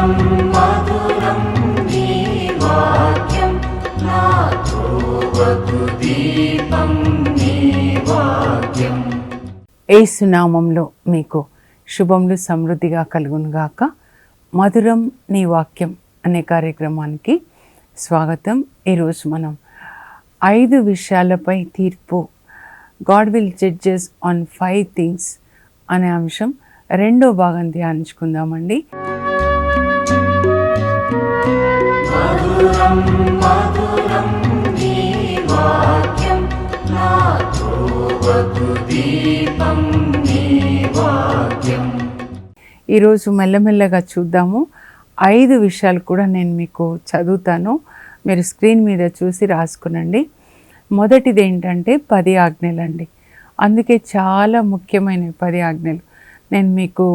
మధురం మధురం నీ వాక్యం నా త్రోవకు దీపం నీ వాక్యం. యేసు నామములో మీకు శుభములు సమృద్ధిగా కలుగునుగాక. మధురం నీ వాక్యం అనే కార్యక్రమానికి స్వాగతం. ఈరోజు మనం 5 విషయాలపై తీర్పు, God will judges on 5 things అనే అంశం రెండో భాగం ధ్యానించుకుందామండి. మధురం మధురం నీ వాక్యం నా త్రోవకు దీపం నీ వాక్యం. ఈరోజు మెల్లమెల్లగా చూద్దాము. 5 విషయాలు కూడా నేను మీకు చదువుతాను, మీరు స్క్రీన్ మీద చూసి రాసుకునండి. మొదటిది ఏంటంటే 10 ఆజ్ఞలండి. అందుకే చాలా ముఖ్యమైన 10 ఆజ్ఞలు. నేను మీకు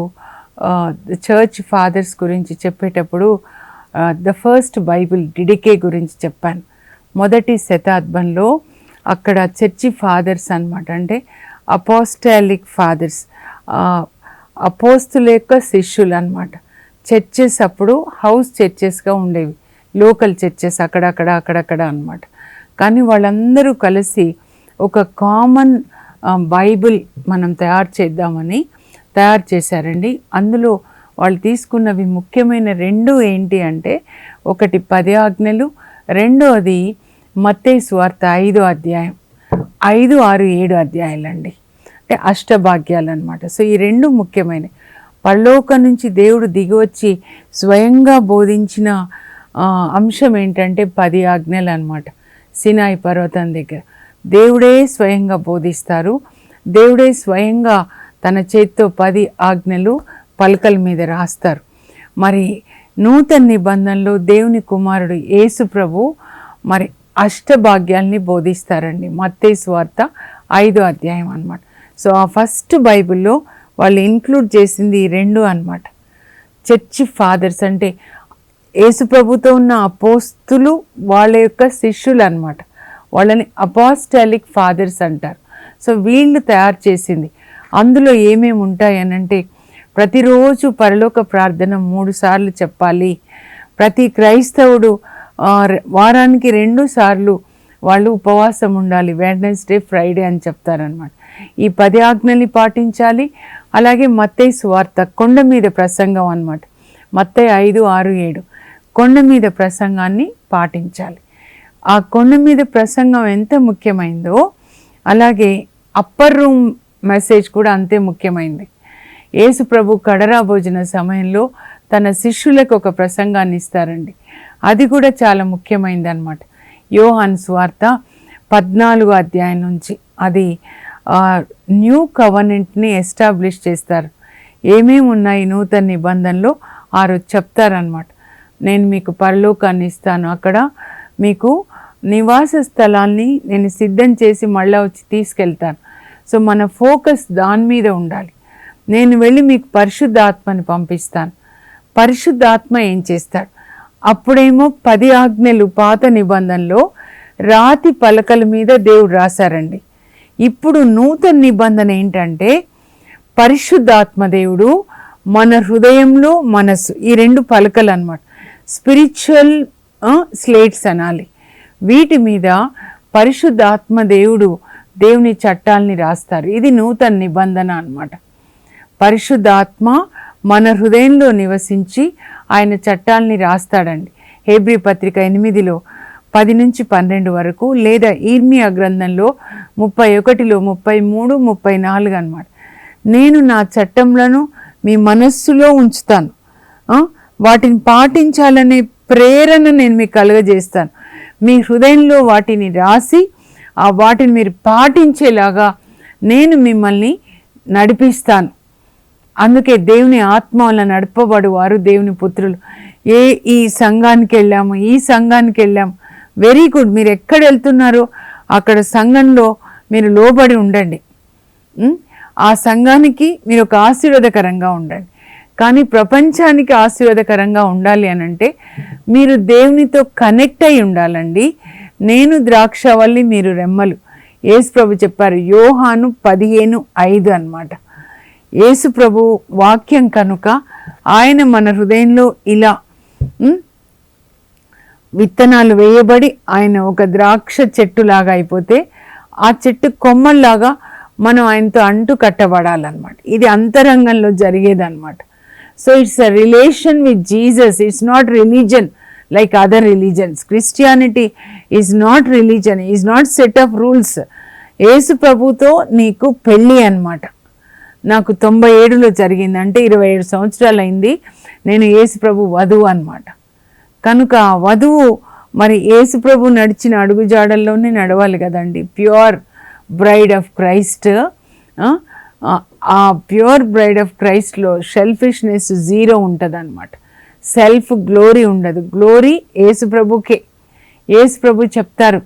చర్చ్ ఫాదర్స్ గురించి చెప్పేటప్పుడు ద ఫస్ట్ బైబిల్ డిడికే గురించి చెప్పాను. మొదటి శతాబ్దంలో అక్కడ చర్చి ఫాదర్స్ అన్నమాట, అంటే అపోస్టాలిక్ ఫాదర్స్, అపోస్తుల యొక్క శిష్యులు అన్నమాట. చర్చెస్ అప్పుడు హౌస్ చర్చెస్గా ఉండేవి, లోకల్ చర్చెస్ అక్కడక్కడ అన్నమాట. కానీ వాళ్ళందరూ కలిసి ఒక కామన్ బైబిల్ మనం తయారు చేశారండి. అందులో వాళ్ళు తీసుకున్నవి ముఖ్యమైన 2 ఏంటి అంటే, ఒకటి 10 ఆజ్ఞలు, రెండోది మత్తయి సువార్త 5వ అధ్యాయం, 5, 6, 7 అధ్యాయాలండి, అంటే అష్టభాగ్యాలు అన్నమాట. సో ఈ 2 ముఖ్యమైనవి. పరలోకం నుంచి దేవుడు దిగివచ్చి స్వయంగా బోధించిన అంశం ఏంటంటే 10 ఆజ్ఞలు అన్నమాట. సినాయి పర్వతం దగ్గర దేవుడే స్వయంగా బోధిస్తారు. దేవుడే స్వయంగా తన చేతితో 10 ఆజ్ఞలు పలకల మీద రాస్తారు. మరి నూతన నిబంధనలో దేవుని కుమారుడు యేసు ప్రభు మరి అష్టభాగ్యాల్ని బోధిస్తారండి. మత్తయి సువార్త 5వ అధ్యాయం అన్నమాట. సో ఆ ఫస్ట్ బైబిల్లో వాళ్ళు ఇంక్లూడ్ చేసింది ఈ 2 అన్నమాట. చర్చ్ ఫాదర్స్ అంటే యేసు ప్రభుతో ఉన్న అపోస్తులు, వాళ్ళ యొక్క శిష్యులు అన్నమాట. వాళ్ళని అపోస్టాలిక్ ఫాదర్స్ అంటారు. సో వీళ్ళు తయారు చేసింది. అందులో ఏమేమి ఉంటాయనంటే, ప్రతిరోజు పరలోక ప్రార్థన 3 సార్లు చెప్పాలి. ప్రతి క్రైస్తవుడు వారానికి 2 సార్లు వాళ్ళు ఉపవాసం ఉండాలి, వెడ్నెస్డే, ఫ్రైడే అని చెప్తారనమాట. ఈ 10 ఆజ్ఞల్ని పాటించాలి. అలాగే మత్తయి సువార్త కొండ మీద ప్రసంగం అన్నమాట. మత్తయి 5, 6, 7 కొండ మీద ప్రసంగాన్ని పాటించాలి. ఆ కొండ మీద ప్రసంగం ఎంత ముఖ్యమైందో అలాగే అప్పర్ రూమ్ మెసేజ్ కూడా అంతే ముఖ్యమైంది. యేసు ప్రభు కడరా భోజన సమయంలో తన శిష్యులకు ఒక ప్రసంగాన్ని ఇస్తారండి. అది కూడా చాలా ముఖ్యమైనది అన్నమాట. యోహాను సువార్త 14వ అధ్యాయం నుంచి అది న్యూ కవనెంట్ని ఎస్టాబ్లిష్ చేస్తారు. ఏమేమి ఉన్నాయి నూతన నిబంధనలో ఆ రోజు చెప్తారనమాట. నేను మీకు పరలోకాన్ని ఇస్తాను, అక్కడ మీకు నివాస స్థలాన్ని నేను సిద్ధం చేసి మళ్ళీ వచ్చి తీసుకెళ్తాను. సో మన ఫోకస్ దాని మీద ఉండాలి. నేను వెళ్ళి మీకు పరిశుద్ధాత్మని పంపిస్తాను. పరిశుద్ధాత్మ ఏం చేస్తాడు? అప్పుడేమో 10 ఆజ్ఞలు పాత నిబంధనలో రాతి పలకల మీద దేవుడు రాశారండి. ఇప్పుడు నూతన నిబంధన ఏంటంటే పరిశుద్ధాత్మ దేవుడు మన హృదయంలో, మనస్సు, ఈ 2 పలకలు అన్నమాట. స్పిరిచువల్ స్లేట్స్ అనాలి. వీటి మీద పరిశుద్ధాత్మ దేవుడు దేవుని చట్టాలని రాస్తారు. ఇది నూతన నిబంధన అన్నమాట. పరిశుద్ధాత్మ మన హృదయంలో నివసించి ఆయన చట్టాలని రాస్తాడండి. హెబ్రీ పత్రిక 8లో 10 నుంచి 12 వరకు, లేదా ఇర్మియా గ్రంథంలో 31లో 33, 34 అన్నమాట. నేను నా చట్టంలను మీ మనస్సులో ఉంచుతాను, వాటిని పాటించాలనే ప్రేరణ నేను మీకు కలుగజేస్తాను. మీ హృదయంలో వాటిని రాసి వాటిని మీరు పాటించేలాగా నేను మిమ్మల్ని నడిపిస్తాను. అందుకే దేవుని ఆత్మ వల్ల నడపబడు వారు దేవుని పుత్రులు. ఈ సంఘానికి వెళ్ళాము, ఈ సంఘానికి వెళ్ళాము, వెరీ గుడ్. మీరు ఎక్కడ వెళ్తున్నారో అక్కడ సంఘంలో మీరు లోబడి ఉండండి. ఆ సంఘానికి మీరు ఒక ఆశీర్వాదకరంగా ఉండండి. కానీ ప్రపంచానికి ఆశీర్వాదకరంగా ఉండాలి అని అంటే మీరు దేవునితో కనెక్ట్ అయి ఉండాలండి. నేను ద్రాక్షవల్లి, మీరు రెమ్మలు. యేసు ప్రభు చెప్పారు, యోహాను 15:5 అన్నమాట. యేసు ప్రభు వాక్యం కనుక ఆయన మన హృదయంలో ఇలా విత్తనాలు వేయబడి ఆయన ఒక ద్రాక్ష చెట్టులాగా అయిపోతే ఆ చెట్టు కొమ్మల్లాగా మనం ఆయనతో అంటు కట్టబడాలన్నమాట. ఇది అంతరంగంలో జరిగేదన్నమాట. So it's a relation with Jesus. It's not religion like other religions. Christianity is not religion, is not set of rules. Yesu ప్రభుతో నీకు పెళ్ళి అన్నమాట. నాకు 97లో జరిగింది, అంటే 27 సంవత్సరాలు అయింది. నేను యేసు ప్రభు వధువు అన్నమాట. కనుక వధువు మరి యేసు ప్రభు నడిచిన అడుగుజాడల్లోనే నడవాలి కదండి. Pure bride of Christ. ఆ ప్యూర్ బ్రైడ్ ఆఫ్ క్రైస్ట్లో సెల్ఫిష్నెస్ జీరో ఉంటుంది అన్నమాట. సెల్ఫ్ గ్లోరీ ఉండదు. గ్లోరీ యేసు ప్రభుకే. యేసు ప్రభు చెప్తారు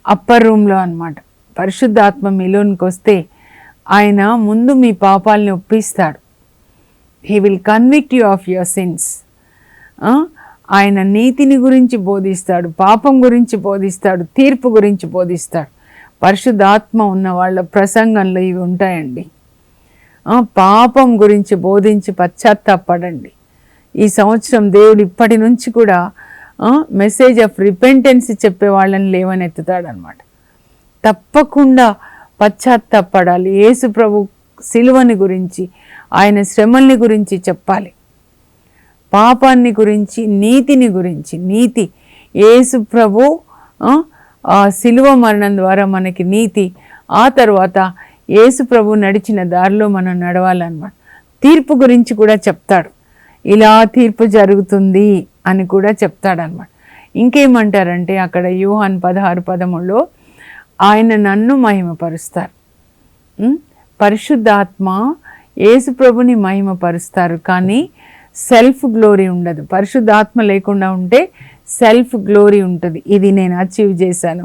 అప్పర్ రూమ్లో అన్నమాట, పరిశుద్ధాత్మ మీలోనికి వస్తే ఆయన ముందు మీ పాపాలని ఒప్పిస్తాడు. He will convict you of your sins. ఆయన నీతిని గురించి బోధిస్తాడు, పాపం గురించి బోధిస్తాడు, తీర్పు గురించి బోధిస్తాడు. పరిశుద్ధాత్మ ఉన్న వాళ్ళ ప్రసంగంలో ఇవి ఉంటాయండి. పాపం గురించి బోధించి పశ్చాత్తాపడండి. ఈ సంవత్సరం దేవుడు ఇప్పటి నుంచి కూడా మెసేజ్ ఆఫ్ రిపెంటెన్స్ చెప్పే వాళ్ళని లేవనెత్తుతాడనమాట. తప్పకుండా పశ్చాత్తాపడాలి. యేసు ప్రభు సిలువని గురించి, ఆయన శ్రమల్ని గురించి చెప్పాలి. పాపాన్ని గురించి, నీతిని గురించి. నీతి యేసు ప్రభు సిలువ మరణం ద్వారా మనకి నీతి. ఆ తర్వాత యేసు ప్రభు నడిచిన దారిలో మనం నడవాలన్నమాట. తీర్పు గురించి కూడా చెప్తాడు. ఇలా తీర్పు జరుగుతుంది అని కూడా చెప్తాడనమాట. ఇంకేమంటారంటే అక్కడ యోహాను 16:13లో ఆయన నన్ను మహిమపరుస్తారు. పరిశుద్ధాత్మ యేసు ప్రభుని మహిమపరుస్తారు, కానీ సెల్ఫ్ గ్లోరీ ఉండదు. పరిశుద్ధాత్మ లేకుండా ఉంటే సెల్ఫ్ గ్లోరీ ఉంటుంది. ఇది నేను అచీవ్ చేశాను,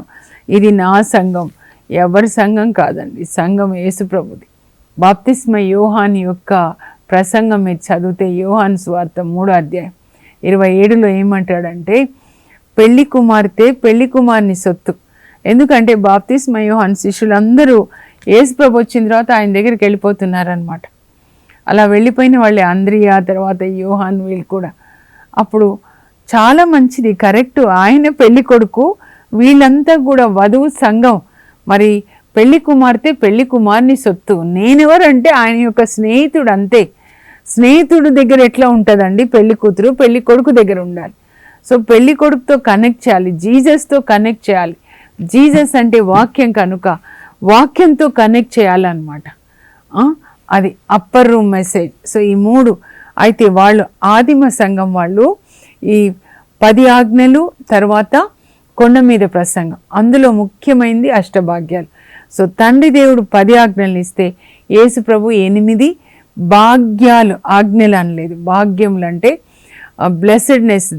ఇది నా సంఘం. ఎవరి సంఘం కాదండి, సంఘం యేసు ప్రభుది. బాప్తిస్మ యోహాను యొక్క ప్రసంగం మీరు చదివితే యోహాను సువార్త 3:27లో ఏమంటాడంటే, పెళ్లి కుమార్తె పెళ్లి కుమారుని సొత్తు. ఎందుకంటే బాప్తిస్మ యోహాను శిష్యులందరూ యేసు ప్రభు వచ్చిన తర్వాత ఆయన దగ్గరికి వెళ్ళిపోతున్నారనమాట. అలా వెళ్ళిపోయిన వాళ్ళే అంద్రియా, తర్వాత యోహాను, వీళ్ళు కూడా. అప్పుడు చాలా మంచిది, కరెక్ట్, ఆయన పెళ్లి కొడుకు, వీళ్ళంతా కూడా వధువు సంఘం. మరి పెళ్లి కుమార్తె పెళ్లి కుమారుని సొత్తు. నేనెవరంటే ఆయన యొక్క స్నేహితుడు, అంతే. స్నేహితుడు దగ్గర ఎట్లా ఉంటుందండి, పెళ్లి కూతురు పెళ్లి కొడుకు దగ్గర ఉండాలి. సో పెళ్లి కొడుకుతో కనెక్ట్ చేయాలి, జీసస్తో కనెక్ట్ చేయాలి. జీసస్ అంటే వాక్యం కనుక వాక్యంతో కనెక్ట్ చేయాలన్నమాట. అది అప్పర్ రూమ్ మెసేజ్. సో ఈ 3 అయితే వాళ్ళు ఆదిమ సంఘం వాళ్ళు ఈ 10 ఆజ్ఞలు, తర్వాత కొండ మీద ప్రసంగం, అందులో ముఖ్యమైనది అష్టభాగ్యాలు. సో తండ్రి దేవుడు 10 ఆజ్ఞలు ఇస్తే యేసు ప్రభు 8 భాగ్యాలు, ఆజ్ఞలు అనలేదు, భాగ్యములు అంటే బ్లెస్సెడ్నెస్,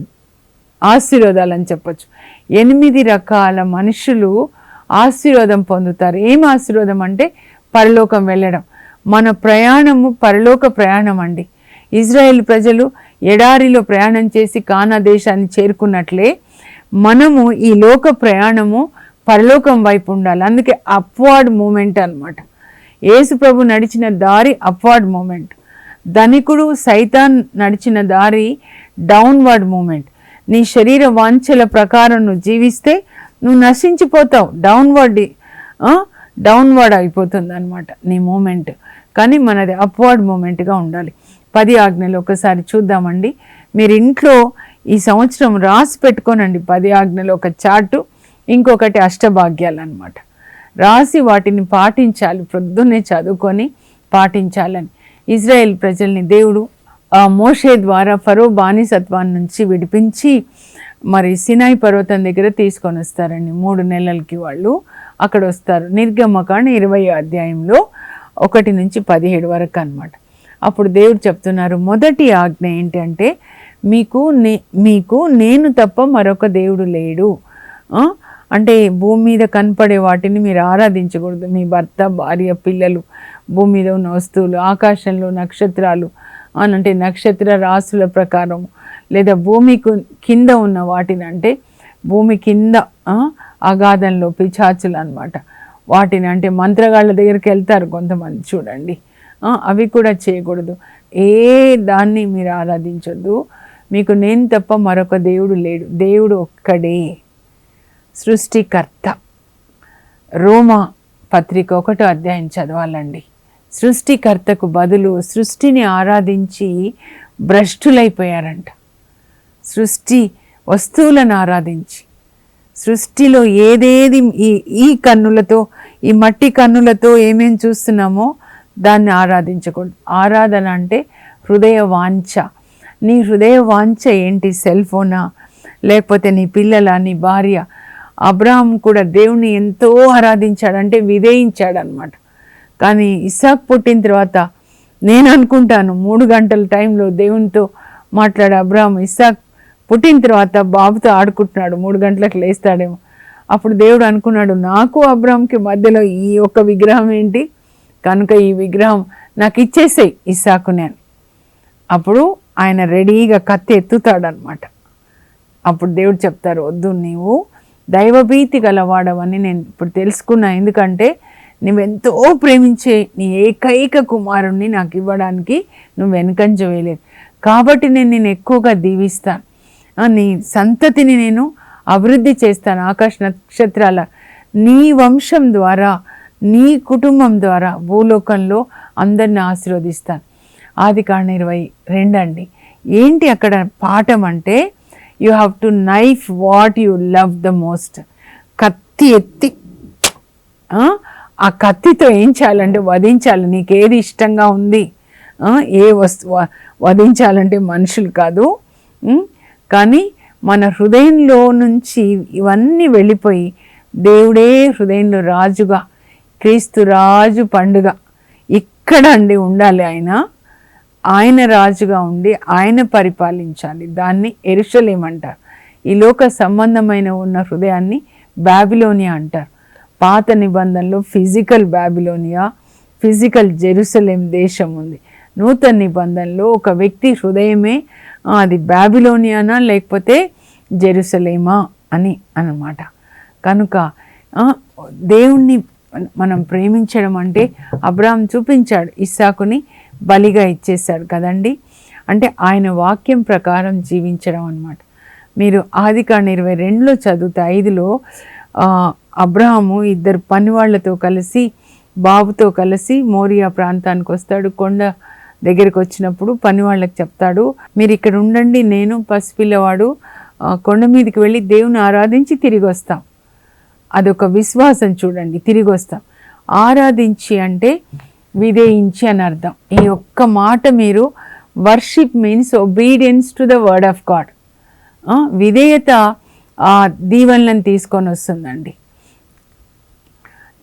ఆశీర్వాదాలు అని చెప్పచ్చు. 8 రకాల మనుషులు ఆశీర్వాదం పొందుతారు. ఏం ఆశీర్వాదం అంటే పరలోకం వెళ్ళడం. మన ప్రయాణము పరలోక ప్రయాణం అండి. ఇజ్రాయేల్ ప్రజలు ఎడారిలో ప్రయాణం చేసి కానా దేశాన్ని చేరుకున్నట్లే మనము ఈ లోక ప్రయాణము పరలోకం వైపు ఉండాలి. అందుకే అప్వార్డ్ మూమెంట్ అన్నమాట. యేసు ప్రభు నడిచిన దారి అప్వార్డ్ మూమెంట్. ధనికుడు సైతాన్ నడిచిన దారి డౌన్వర్డ్ మూమెంట్. నీ శరీర వాంఛల ప్రకారం నువ్వు జీవిస్తే నువ్వు నశించిపోతావు. డౌన్వర్డ్ అయిపోతుంది అనమాట నీ మూమెంట్. కానీ మనది అప్వర్డ్ మూమెంట్గా ఉండాలి. 10 ఆజ్ఞలు ఒకసారి చూద్దామండి. మీరు ఇంట్లో ఈ సంవత్సరం రాసి పెట్టుకోనండి. 10 ఆజ్ఞలు ఒక చార్టు, ఇంకొకటి అష్టభాగ్యాలు అనమాట. రాసి వాటిని పాటించాలి, ప్రొద్దున్నే చదువుకొని పాటించాలని. ఇజ్రాయెల్ ప్రజల్ని దేవుడు మోషే ద్వారా ఫరో బానిసత్వాన్ని నుంచి విడిపించి మరి సినాయి పర్వతం దగ్గర తీసుకొని వస్తారండి. 3 నెలలకి వాళ్ళు అక్కడ వస్తారు. నిర్గమకాండ 20వ అధ్యాయంలో 1 నుంచి 17 వరకు అనమాట. అప్పుడు దేవుడు చెప్తున్నారు, మొదటి ఆజ్ఞ ఏంటంటే మీకు నేను తప్ప మరొక దేవుడు లేడు. అంటే భూమి మీద కనపడే వాటిని మీరు ఆరాధించకూడదు. మీ భర్త, భార్య, పిల్లలు, భూమి మీద ఉన్న వస్తువులు, ఆకాశంలో నక్షత్రాలు అంటే నక్షత్ర రాసుల ప్రకారం, లేదా భూమికి కింద ఉన్న వాటిని, అంటే భూమి కింద అగాధంలో పిచాచులు అనమాట. వాటిని అంటే మంత్రగాళ్ళ దగ్గరికి వెళ్తారు కొంతమంది చూడండి. అవి కూడా చేయకూడదు. ఏ దాన్ని మీరు ఆరాధించొద్దు. మీకు నేను తప్ప మరొక దేవుడు లేడు. దేవుడు ఒక్కడే సృష్టికర్త. రోమా పత్రిక 1వ అధ్యాయం చదవాలండి. సృష్టికర్తకు బదులు సృష్టిని ఆరాధించి భ్రష్టులైపోయారంట. సృష్టి వస్తువులను ఆరాధించి, సృష్టిలో ఏదేది ఈ కన్నులతో, ఈ మట్టి కన్నులతో ఏమేం చూస్తున్నామో దాన్ని ఆరాధించకూడదు. ఆరాధన అంటే హృదయ వాంఛ. నీ హృదయ వాంఛ ఏంటి? సెల్ ఫోనా, లేకపోతే నీ పిల్లల, నీ భార్య? అబ్రహాం కూడా దేవుణ్ణి ఎంతో ఆరాధించాడంటే విధేయించాడనమాట. కానీ ఇస్సాకు పుట్టిన తర్వాత నేను అనుకుంటాను 3 గంటల టైంలో దేవునితో మాట్లాడే అబ్రహాం ఇస్సాకు పుట్టిన తర్వాత బాబుతో ఆడుకుంటున్నాడు, 3 గంటలకు లేస్తాడేమో. అప్పుడు దేవుడు అనుకున్నాడు, నాకు అబ్రహాంకి మధ్యలో ఈ ఒక్క విగ్రహం ఏంటి, కనుక ఈ విగ్రహం నాకు ఇచ్చేసేయి ఇస్సాకుని అని. అప్పుడు ఆయన రెడీగా కత్తి ఎత్తుతాడనమాట. అప్పుడు దేవుడు చెప్తారు, వద్దు, నీవు దైవభీతి గలవాడవని నేను ఇప్పుడు తెలుసుకున్నా. ఎందుకంటే నువ్వెంతో ప్రేమించే నీ ఏకైక కుమారుణ్ణి నాకు ఇవ్వడానికి నువ్వు వెనుకంజ వేయలేదు. కాబట్టి నేను నిన్ను ఎక్కువగా దీవిస్తాను, నీ సంతతిని నేను అభివృద్ధి చేస్తాను, ఆకాశ నక్షత్రాల నీ వంశం ద్వారా, నీ కుటుంబం ద్వారా భూలోకంలో అందరిని ఆశీర్వదిస్తాను. ఆదికాండం 22 అండి. ఏంటి అక్కడ పాఠం అంటే, you have to knife what you love the most. కత్తి ఎత్తి ఆ కత్తితో ఏం చేయాలంటే వధించాలి. నీకు ఏది ఇష్టంగా ఉంది, ఏ వస్తువు వధించాలంటే మనుషులు కాదు, కానీ మన హృదయంలో నుంచి ఇవన్నీ వెళ్ళిపోయి దేవుడే హృదయంలో రాజుగా, క్రీస్తు రాజు పండుగ ఇక్కడ అండి ఉండాలి. ఆయన రాజుగా ఉండి ఆయన పరిపాలించాలి. దాన్ని యెరూషలేము అంటారు. ఈ లోక సంబంధమైన ఉన్న హృదయాన్ని బాబిలోనియా అంటారు. పాత నిబంధనలో ఫిజికల్ బాబిలోనియా, ఫిజికల్ జెరూసలేం దేశం ఉంది. నూతన నిబంధనలో ఒక వ్యక్తి హృదయమే అది బాబిలోనియానా లేకపోతే జెరూసలేమా అని అన్నమాట. కనుక దేవుణ్ణి మనం ప్రేమించడం అంటే అబ్రహాం చూపించాడు, ఇస్సాకుని బలిగా ఇచ్చేశాడు కదండి. అంటే ఆయన వాక్యం ప్రకారం జీవించడం అన్నమాట. మీరు ఆదికాండం 22లో చదివితే 5లో అబ్రహాము 2 పనివాళ్లతో కలిసి, బాబుతో కలిసి మోరియా ప్రాంతానికి వస్తాడు. కొండ దగ్గరికి వచ్చినప్పుడు పనివాళ్ళకి చెప్తాడు, మీరు ఇక్కడ ఉండండి, నేను పసిపిల్లవాడు కొండ మీదకి వెళ్ళి దేవుని ఆరాధించి తిరిగి వస్తాం. అదొక విశ్వాసం చూడండి. తిరిగి వస్తాం. ఆరాధించి అంటే విధేయించి అని అర్థం. ఈ ఒక్క మాట మీరు, worship means obedience to the word of God. విధేయత ఆ దీవెనలను తీసుకొని వస్తుందండి.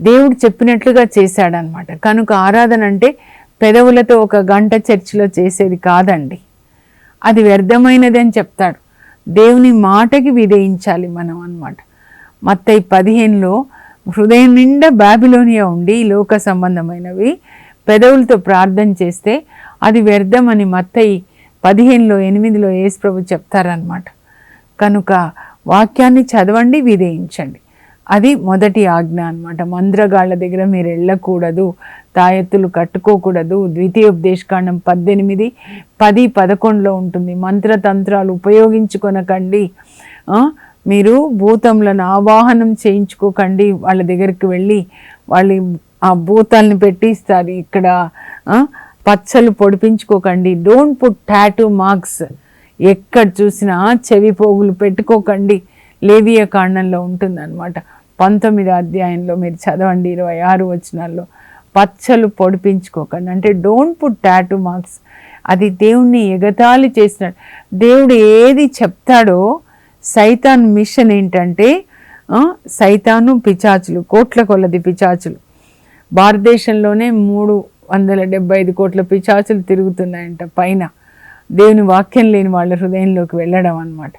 దేవుడు చెప్పినట్లుగా చేశాడనమాట. కనుక ఆరాధన అంటే పెదవులతో 1 గంట చర్చిలో చేసేది కాదండి. అది వ్యర్థమైనది అని చెప్తాడు. దేవుని మాటకి విధేయించాలి మనం అన్నమాట. మత్తయి 15లో హృదయం నిండా బాబిలోనియా ఉండి లోక సంబంధమైనవి పెదవులతో ప్రార్థన చేస్తే అది వ్యర్థమని మత్తయి 15లో 8లో యేసుప్రభు చెప్తారనమాట. కనుక వాక్యాన్ని చదవండి, విధేయించండి. అది మొదటి ఆజ్ఞ అన్నమాట. మంత్రగాళ్ళ దగ్గర మీరు వెళ్ళకూడదు, తాయెత్తులు కట్టుకోకూడదు. ద్వితీయోపదేశకాండం 18, 10, 11లో ఉంటుంది. మంత్రతంత్రాలు ఉపయోగించుకొనకండి. మీరు భూతములను ఆవాహనం చేయించుకోకండి. వాళ్ళ దగ్గరికి వెళ్ళి వాళ్ళు ఆ భూతాలను పెట్టిస్తారు. ఇక్కడ పచ్చలు పొడిపించుకోకండి. Don't put tattoo marks. ఎక్కడ చూసినా చెవి పోగులు పెట్టుకోకండి. లేవియ కాండంలో ఉంటుంది అనమాట. 19వ అధ్యాయంలో మీరు చదవండి, 26 వచనాల్లో పచ్చలు పొడిపించుకోకండి. అంటే డోంట్ పుట్ టాటూ మార్క్స్. అది దేవుణ్ణి ఎగతాళి చేసినట్టు. దేవుడు ఏది చెప్తాడో, సైతాన్ మిషన్ ఏంటంటే, సైతాను పిచాచులు, కోట్ల కొలది పిచాచులు. భారతదేశంలోనే 375 కోట్ల పిచాచులు తిరుగుతున్నాయంట పైన. దేవుని వాక్యం లేని వాళ్ళ హృదయంలోకి వెళ్ళడం అన్నమాట.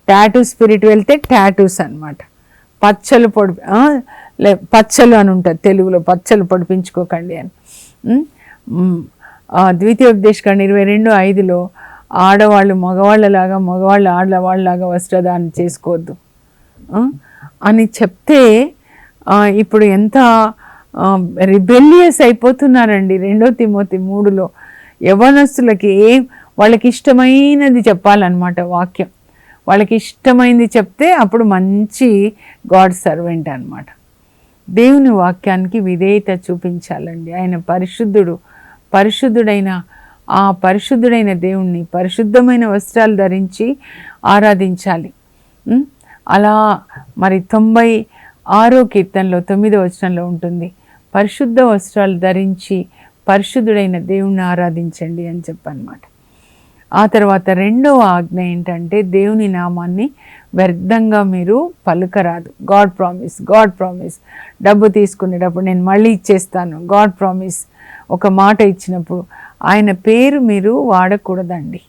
టాటూ స్పిరిట్ వెళ్తే టాటూస్ అన్నమాట. పచ్చలు పచ్చలు అని ఉంటుంది తెలుగులో, పచ్చలు పొడిపించుకోకండి అని. ద్వితీయోపదేశకాండం 22:5లో ఆడవాళ్ళు మగవాళ్ళలాగా, మగవాళ్ళు ఆడవాళ్ళలాగా వస్త్రదానం చేసుకోవద్దు అని చెప్తే ఇప్పుడు ఎంత రిబెలియస్ అయిపోతున్నారండి. 2 తిమోతి 3లో యవనస్తులకి వాళ్ళకి ఇష్టమైనది చెప్పాలన్నమాట వాక్యం. వాళ్ళకి ఇష్టమైనది చెప్తే అప్పుడు మంచి గాడ్ సర్వెంట్ అన్నమాట. దేవుని వాక్యానికి విధేయత చూపించాలండి. ఆయన పరిశుద్ధుడైన ఆ పరిశుద్ధుడైన దేవుణ్ణి పరిశుద్ధమైన వస్త్రాలు ధరించి ఆరాధించాలి. అలా మరి 96వ కీర్తనలో 9వ వచనంలో ఉంటుంది, పరిశుద్ధ వస్త్రాలు ధరించి పరిశుద్ధుడైన దేవుణ్ణి ఆరాధించండి అని చెప్పన్నమాట. ఆ తర్వాత 2వ ఆజ్ఞ ఏంటంటే దేవుని నామాన్ని వ్యర్థంగా మీరు పలుకరాదు. God promise. డబ్బు తీసుకునేటప్పుడు నేను మళ్ళీ ఇచ్చేస్తాను, గాడ్ ప్రామిస్. ఒక మాట ఇచ్చినప్పుడు ఆయన పేరు మీరు వాడకూడదండి.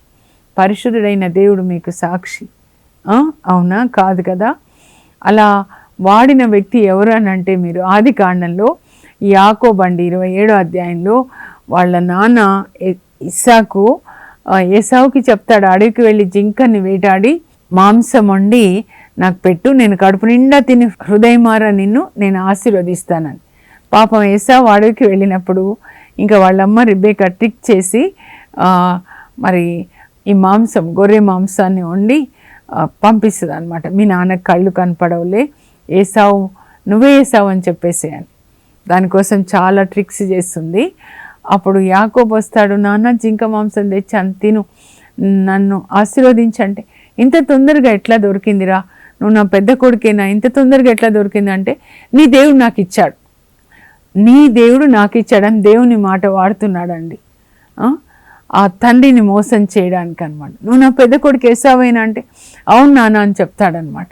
పరిశుద్ధుడైన దేవుడు మీకు సాక్షి. అవునా? కాదు కదా? అలా వాడిన వ్యక్తి ఎవరు అని అంటే మీరు ఆదికాండంలో యాకోబు 27వ అధ్యాయంలో వాళ్ళ నాన్న ఏసావుకి చెప్తాడు, అడవికి వెళ్ళి జింకని వేటాడి మాంసం వండి నాకు పెట్టు, నేను కడుపు నిండా తిని హృదయమార నిన్ను నేను ఆశీర్వదిస్తానని. పాపం ఏసావు అడవికి వెళ్ళినప్పుడు ఇంకా వాళ్ళమ్మ రిబేకా ట్రిక్ చేసి మరి ఈ గొర్రె మాంసాన్ని వండి పంపిస్తుంది అనమాట. మీ నాన్నకు కళ్ళు కనపడవులే, నువ్వే ఏసావు అని చెప్పేసేయని. దానికోసం చాలా ట్రిక్స్ చేస్తుంది. అప్పుడు యాకోబు వస్తాడు, నాన్న జింక మాంసం తెచ్చి తిను, నన్ను ఆశీర్వదించంటే, ఇంత తొందరగా ఎట్లా దొరికిందిరా, నువ్వు నా పెద్ద కొడుకేనా, ఇంత తొందరగా ఎట్లా దొరికింది అంటే, నీ దేవుడు నాకు ఇచ్చాడని దేవుని మాట వాడుతున్నాడండి. ఆ తండ్రిని మోసం చేయడానికి అనమాట. నువ్వు నా పెద్ద కొడుకు ఏసావైనా అంటే, అవును నాన్న అని చెప్తాడనమాట.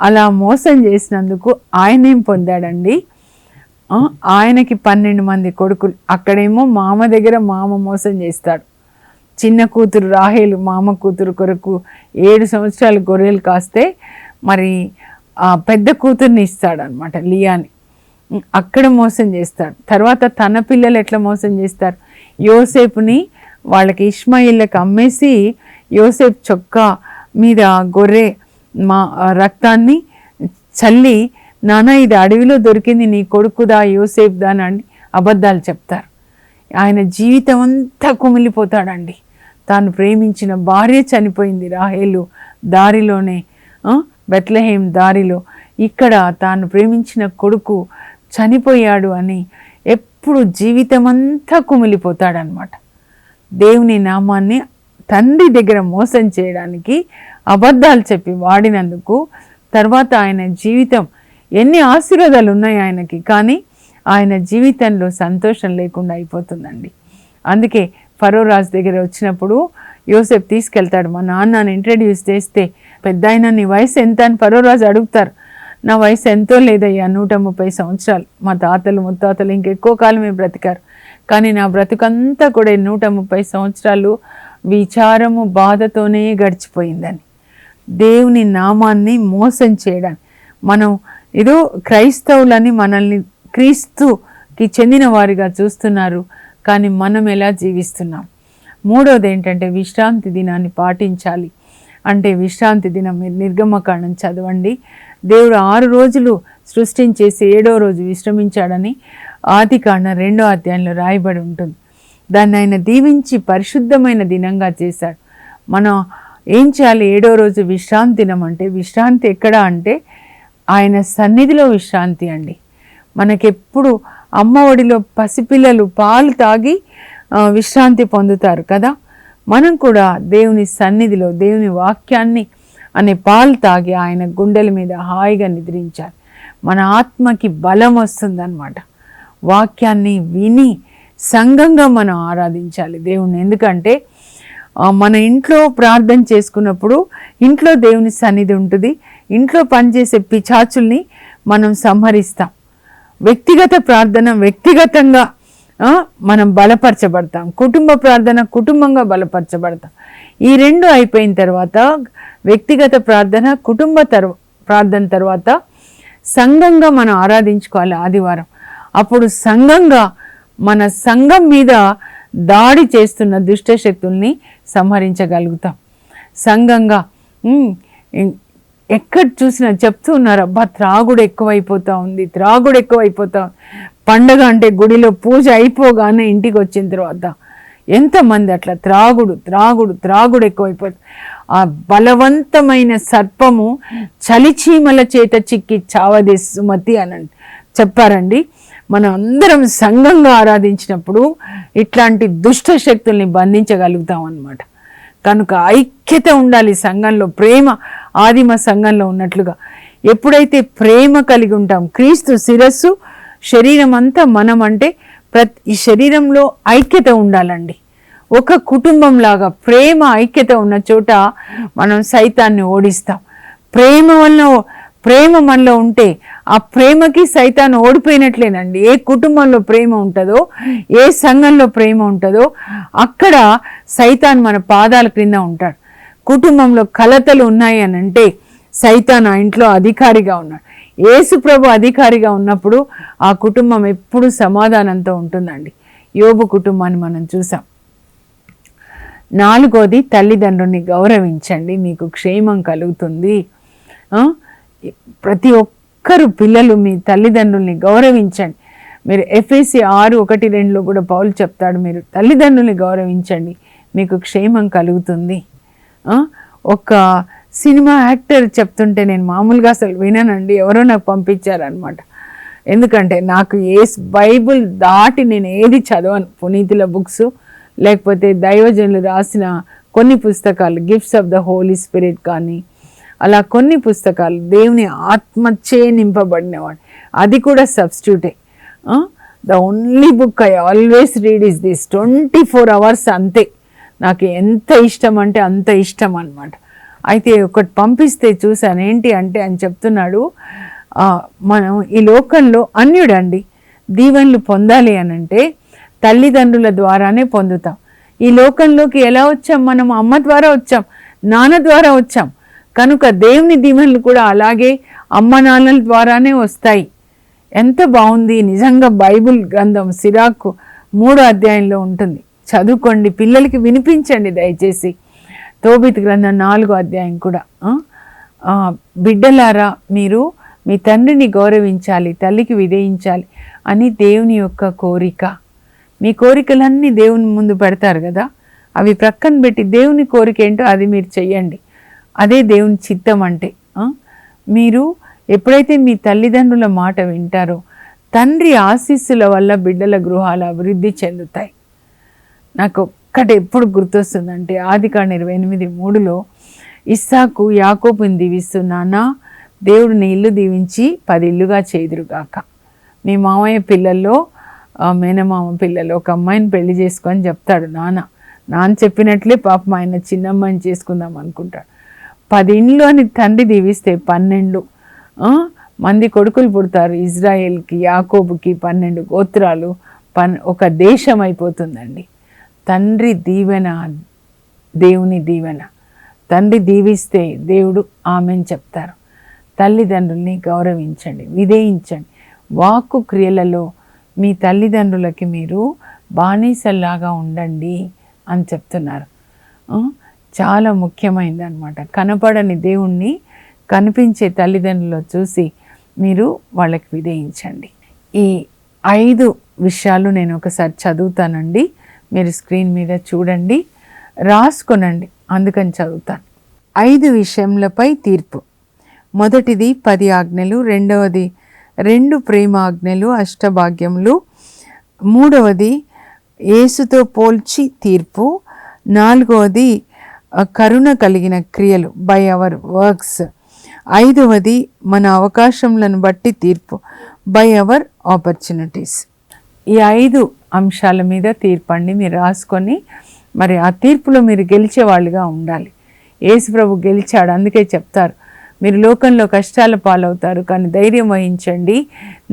అలా మోసం చేసినందుకు ఆయనేం పొందాడండి, ఆయనకి 12 మంది కొడుకులు. అక్కడేమో మామ దగ్గర మోసం చేస్తాడు. చిన్న కూతురు రాహేలు మామ కూతురు కొరకు 7 సంవత్సరాలు గొర్రెలు కాస్తే మరి పెద్ద కూతుర్ని ఇస్తాడనమాట, లియాని. అక్కడ మోసం చేస్తాడు. తర్వాత తన పిల్లలు ఎట్లా మోసం చేస్తారు, యోసేపుని వాళ్ళకి ఇష్మాయిల్కి అమ్మేసి యోసేపు చొక్కా మీద గొర్రె రక్తాన్ని చల్లి, నాన్న ఇది అడవిలో దొరికింది, నీ కొడుకుదా యోసేపుదా అని అబద్ధాలు చెప్తారు. ఆయన జీవితం అంతా కుమిలిపోతాడండి. తాను ప్రేమించిన భార్య చనిపోయింది, రాహేలు దారిలోనే, బెత్లెహేం దారిలో. ఇక్కడ తాను ప్రేమించిన కొడుకు చనిపోయాడు అని ఎప్పుడు జీవితం అంతా కుమిలిపోతాడనమాట. దేవుని నామాన్ని తండ్రి దగ్గర మోసం చేయడానికి అబద్ధాలు చెప్పి వాడినందుకు తర్వాత ఆయన జీవితం, ఎన్ని ఆశీర్వాదాలు ఉన్నాయి ఆయనకి, కానీ ఆయన జీవితంలో సంతోషం లేకుండా అయిపోతుందండి. అందుకే ఫరో రాజు దగ్గర వచ్చినప్పుడు యోసేపు తీసుకెళ్తాడు. మా నాన్నని ఇంట్రడ్యూస్ చేస్తే, పెద్ద ఆయన నీ వయసు ఎంత అని ఫరో రాజు అడుగుతారు. నా వయసు ఎంతో లేదయ్యా, 130 సంవత్సరాలు. మా తాతలు ముత్తాతలు ఇంకెక్కువ కాలమే బ్రతికారు, కానీ నా బ్రతుకంతా కూడా 130 సంవత్సరాలు విచారము బాధతోనే గడిచిపోయిందని. దేవుని నామాన్ని మోసం చేయడానికి మనం ఏదో క్రైస్తవులని మనల్ని క్రీస్తుకి చెందిన వారిగా చూస్తున్నారు, కానీ మనం ఎలా జీవిస్తున్నాం. 3వది ఏంటంటే విశ్రాంతి దినాన్ని పాటించాలి. అంటే విశ్రాంతి దినం మీరు నిర్గమకాండం చదవండి. దేవుడు 6 రోజులు సృష్టించేసి 7వ రోజు విశ్రమించాడని ఆదికాండం 2వ అధ్యాయంలో రాయబడి ఉంటుంది. దాన్ని ఆయన దీవించి పరిశుద్ధమైన దినంగా చేశాడు. మనం ఏం చేయాలి? 7వ రోజు విశ్రాంతి దినం. అంటే విశ్రాంతి ఎక్కడ అంటే ఆయన సన్నిధిలో విశ్రాంతి అండి. మనకెప్పుడు అమ్మ ఒడిలో పసిపిల్లలు పాలు తాగి విశ్రాంతి పొందుతారు కదా, మనం కూడా దేవుని సన్నిధిలో దేవుని వాక్యాన్ని అనే పాలు తాగి ఆయన గుండెల మీద హాయిగా నిద్రించాలి. మన ఆత్మకి బలం వస్తుందన్నమాట. వాక్యాన్ని విని సంఘంగా మనం ఆరాధించాలి దేవుణ్ణి. ఎందుకంటే మన ఇంట్లో ప్రార్థన చేసుకున్నప్పుడు ఇంట్లో దేవుని సన్నిధి ఉంటుంది. ఇంట్లో పనిచేసే పిచాచుల్ని మనం సంహరిస్తాం. వ్యక్తిగత ప్రార్థన వ్యక్తిగతంగా మనం బలపరచబడతాం. కుటుంబ ప్రార్థన కుటుంబంగా బలపరచబడతాం. ఈ 2 అయిపోయిన తర్వాత వ్యక్తిగత ప్రార్థన, కుటుంబ ప్రార్థన తర్వాత సంఘంగా మనం ఆరాధించుకోవాలి ఆదివారం. అప్పుడు సంఘంగా మన సంఘం మీద దాడి చేస్తున్న దుష్ట శక్తుల్ని సంహరించగలుగుతాం. సంఘంగా ఎక్కడ చూసినా చెప్తూ ఉన్నారు, అబ్బా త్రాగుడు ఎక్కువైపోతూ ఉంది, త్రాగుడు ఎక్కువైపోతా ఉంది. పండగ అంటే గుడిలో పూజ అయిపోగానే ఇంటికి వచ్చిన తర్వాత ఎంతమంది అట్లా త్రాగుడు త్రాగుడు త్రాగుడు ఎక్కువైపోతుంది. ఆ బలవంతమైన సర్పము చలిచీమల చేత చిక్కి చావదే సుమతి అని చెప్పారండి. మనం అందరం సంఘంగా ఆరాధించినప్పుడు ఇట్లాంటి దుష్ట శక్తుల్ని బంధించగలుగుతాం అన్నమాట. కనుక ఐక్యత ఉండాలి సంఘంలో, ప్రేమ ఆదిమ సంఘంలో ఉన్నట్లుగా. ఎప్పుడైతే ప్రేమ కలిగి ఉంటాం, క్రీస్తు శిరస్సు, శరీరం అంతా మనం అంటే ఈ శరీరంలో ఐక్యత ఉండాలండి. ఒక కుటుంబం లాగా ప్రేమ ఐక్యత ఉన్న చోట మనం సైతాన్ని ఓడిస్తాం. ప్రేమ మనలో ఉంటే ఆ ప్రేమకి సైతాన్ని ఓడిపోయినట్లేనండి. ఏ కుటుంబంలో ప్రేమ ఉంటుందో, ఏ సంఘంలో ప్రేమ ఉంటుందో అక్కడ సైతాన్ మన పాదాల క్రింద ఉంటాడు. కుటుంబంలో కలతలు ఉన్నాయి అని అంటే సైతాన్ ఆ ఇంట్లో అధికారిగా ఉన్నాడు. యేసు ప్రభు అధికారిగా ఉన్నప్పుడు ఆ కుటుంబం ఎప్పుడు సమాధానంతో ఉంటుందండి. యోబు కుటుంబాన్ని మనం చూసాం. 4వది తల్లిదండ్రుల్ని గౌరవించండి, మీకు క్షేమం కలుగుతుంది. ప్రతి ఒక్కరు పిల్లలు మీ తల్లిదండ్రుల్ని గౌరవించండి. మీరు ఎఫెసీ 6:1-2 కూడా పౌలు చెప్తాడు, మీరు తల్లిదండ్రుల్ని గౌరవించండి, మీకు క్షేమం కలుగుతుంది. ఒక సినిమా యాక్టర్ చెప్తుంటే నేను మామూలుగా అసలు విననండి, ఎవరో నాకు పంపించారనమాట. ఎందుకంటే నాకు బైబుల్ దాటి నేను ఏది చదవను. పునీతుల బుక్స్ లేకపోతే దైవజనులు రాసిన కొన్ని పుస్తకాలు, gifts of the holy spirit కానీ అలా కొన్ని పుస్తకాలు, దేవుని ఆత్మచే నింపబడినవాడు, అది కూడా సబ్స్టిట్యూటే. The only book I always read is this, 24 hours అంతే. నాకు ఎంత ఇష్టం అంటే అంత ఇష్టం అన్నమాట. అయితే ఒకటి పంపిస్తే చూసాను, ఏంటి అంటే అని చెప్తున్నాడు, మనం ఈ లోకంలో అన్యుడండి, దీవెనలు పొందాలి అని అంటే తల్లిదండ్రుల ద్వారానే పొందుతాం. ఈ లోకంలోకి ఎలా వచ్చాం? మనం అమ్మ ద్వారా వచ్చాం, నాన్న ద్వారా వచ్చాం. కనుక దేవుని దీవెనలు కూడా అలాగే అమ్మ నాన్నల ద్వారానే వస్తాయి. ఎంత బాగుంది నిజంగా. బైబుల్ గ్రంథం సిరాకు 3వ అధ్యాయంలో ఉంటుంది, చదువుకోండి, పిల్లలకి వినిపించండి దయచేసి. తోబిత్ గ్రంథం 4వ అధ్యాయం కూడా. బిడ్డలారా, మీరు మీ తండ్రిని గౌరవించాలి, తల్లికి విధేయించాలి అని దేవుని యొక్క కోరిక. మీ కోరికలన్నీ దేవుని ముందు పెడతారు కదా, అవి ప్రక్కన పెట్టి దేవుని కోరిక ఏంటో అది మీరు చెయ్యండి. అదే దేవుని చిత్తం అంటే. మీరు ఎప్పుడైతే మీ తల్లిదండ్రుల మాట వింటారో తండ్రి ఆశీస్సుల వల్ల బిడ్డల గృహాలు అభివృద్ధి చెందుతాయి. నాకు ఒక్కటి ఎప్పుడు గుర్తొస్తుందంటే ఆదికాండం 28:3 ఇస్సాకు యాకోబుని దీవిస్తున్నానా, దేవుడు నీ ఇల్లు దీవించి 10 ఇల్లుగా చేదురుగాక. మీ మామయ్య పిల్లల్లో మేనమామ పిల్లలు ఒక అమ్మాయిని పెళ్లి చేసుకొని చెప్తాడు నాన్న చెప్పినట్లే పాపం ఆయన చిన్నమ్మాయిని చేసుకుందాం అనుకుంటాడు. 10 ఇండ్లు అని తండ్రి దీవిస్తే 12 మంది కొడుకులు పుడతారు. ఇజ్రాయేల్కి, యాకోబుకి 12 గోత్రాలు, ఒక దేశం అయిపోతుందండి. తండ్రి దీవెన, దేవుని దీవెన. తండ్రి దీవిస్తే దేవుడు ఆమెను చెప్తారు. తల్లిదండ్రుల్ని గౌరవించండి, విధేయించండి. వాక్కు క్రియలలో మీ తల్లిదండ్రులకి మీరు బానిసల్లాగా ఉండండి అని చెప్తున్నారు. చాలా ముఖ్యమైనది అనమాట. కనపడని దేవుణ్ణి కనిపించే తల్లిదండ్రులు చూసి మీరు వాళ్ళకి విధేయించండి. ఈ 5 విషయాలు నేను ఒకసారి చదువుతానండి, మీరు స్క్రీన్ మీద చూడండి, రాసుకొనండి, అందుకని చదువుతాను. 5 విషయములపై తీర్పు. మొదటిది 10 ఆజ్ఞలు, రెండవది 2 ప్రేమ ఆజ్ఞలు, అష్టభాగ్యములు, మూడవది యేసుతో పోల్చి తీర్పు, 4వది కరుణ కలిగిన క్రియలు, బై అవర్ వర్క్స్, 5వది మన అవకాశములను బట్టి తీర్పు, బై అవర్ ఆపర్చునిటీస్. ఈ 5 అంశాల మీద తీర్పండి మీరు రాసుకొని, మరి ఆ తీర్పులో మీరు గెలిచేవాళ్ళుగా ఉండాలి. యేసు ప్రభు గెలిచాడు, అందుకే చెప్తారు మీరు లోకంలో కష్టాల పాలవుతారు, కానీ ధైర్యం వహించండి,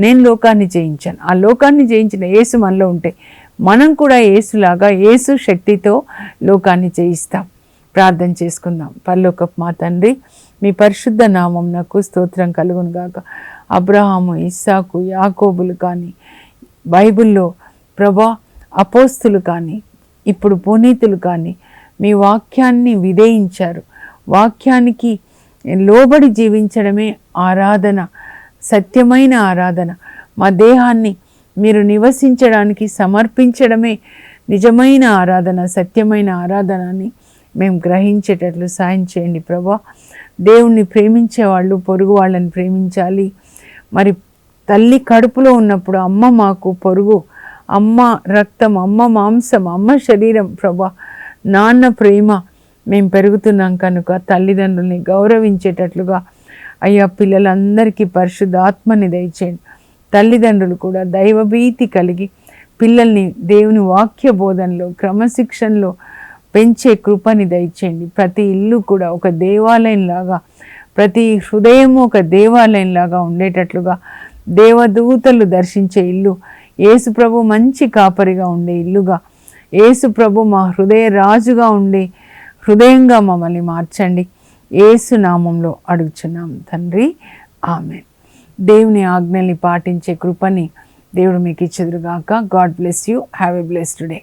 నేను లోకాన్ని జయించాను. ఆ లోకాన్ని జయించిన యేసు మనలో ఉంటే మనం కూడా యేసులాగా యేసు శక్తితో లోకాన్ని జయిస్తాం. ప్రార్థన చేసుకుందాం. పరలోకపు మా తండ్రి, మీ పరిశుద్ధ నామమునకు స్తోత్రం కలుగును గాక. అబ్రహాము, ఇస్సాకు, యాకోబులు కానీ, బైబిల్లో ప్రభా అపోస్తులు కానీ, ఇప్పుడు పునీతులు కానీ మీ వాక్యాన్ని విధేయించారు. వాక్యానికి లోబడి జీవించడమే ఆరాధన, సత్యమైన ఆరాధన. మా దేహాన్ని మీరు నివసించడానికి సమర్పించడమే నిజమైన ఆరాధన, సత్యమైన ఆరాధన అని మేము గ్రహించేటట్లు సాయం చేయండి ప్రభా. దేవుణ్ణి ప్రేమించేవాళ్ళు పొరుగు వాళ్ళని ప్రేమించాలి. మరి తల్లి కడుపులో ఉన్నప్పుడు అమ్మ మాకు పొరుగు, అమ్మ రక్తం, అమ్మ మాంసం, అమ్మ శరీరం ప్రభా. నాన్న ప్రేమ మేము పెరుగుతున్నాం కనుక తల్లిదండ్రుల్ని గౌరవించేటట్లుగా అయ్యా పిల్లలందరికీ పరిశుద్ధాత్మని దయచేయండి. తల్లిదండ్రులు కూడా దైవభీతి కలిగి పిల్లల్ని దేవుని వాక్య బోధనలో, క్రమశిక్షణలో పెంచే కృపని దయచేయండి. ప్రతి ఇల్లు కూడా ఒక దేవాలయంలాగా, ప్రతి హృదయము ఒక దేవాలయంలాగా ఉండేటట్లుగా, దేవదూతలు దర్శించే ఇల్లు, యేసు ప్రభు మంచి కాపరిగా ఉండే ఇల్లుగా, యేసు ప్రభు మా హృదయ రాజుగా ఉండే హృదయంగా మమ్మల్ని మార్చండి. యేసు నామంలో అడుగుచున్నాం తండ్రి, ఆమేన్. దేవుని ఆజ్ఞల్ని పాటించే కృపని దేవుడు మీకు ఇచ్చెదరుగాక. God bless you. Have a blessed day.